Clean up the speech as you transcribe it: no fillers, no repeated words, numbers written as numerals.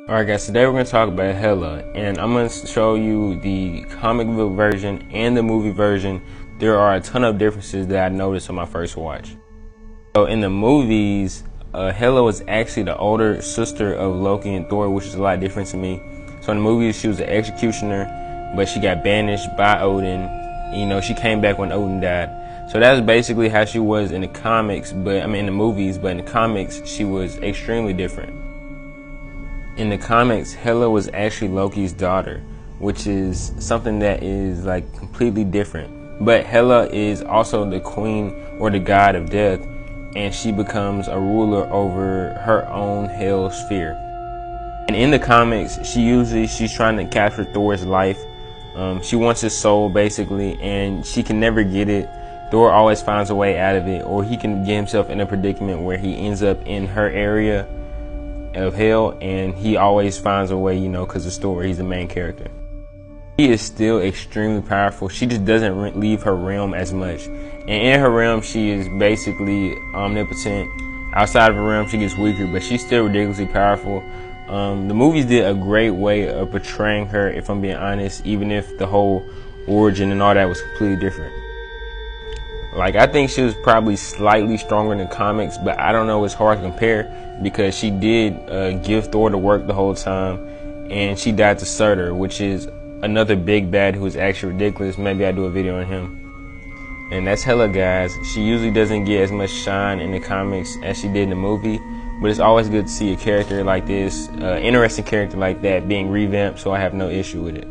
Alright guys, today we're going to talk about Hela, and I'm going to show you the comic book version and the movie version. There are a ton of differences that I noticed on my first watch. So in the movies, Hela was actually the older sister of Loki and Thor, which is a lot different to me. So in the movies, she was an executioner, but she got banished by Odin. You know, she came back when Odin died. So that's basically how she was in the comics, in the movies, but in the comics, she was extremely different. In the comics, Hela was actually Loki's daughter, which is something that is like completely different. But Hela is also the queen or the god of death, and she becomes a ruler over her own hell sphere. And in the comics, she's trying to capture Thor's life. She wants his soul basically, and she can never get it. Thor always finds a way out of it, or he can get himself in a predicament where he ends up in her area of hell, and he always finds a way, you know, because the story, he's the main character. She is still extremely powerful. She just doesn't leave her realm as much, and in her realm she is basically omnipotent. Outside of her realm she gets weaker, but she's still ridiculously powerful. The movies did a great way of portraying her, if I'm being honest, even if the whole origin and all that was completely different. Like, I think she was probably slightly stronger in the comics, but I don't know, it's hard to compare because she did give Thor to work the whole time, and she died to Surtur, which is another big bad who is actually ridiculous. Maybe I do a video on him. And that's Hela, guys. She usually doesn't get as much shine in the comics as she did in the movie, but it's always good to see a character like this, interesting character like that, being revamped, so I have no issue with it.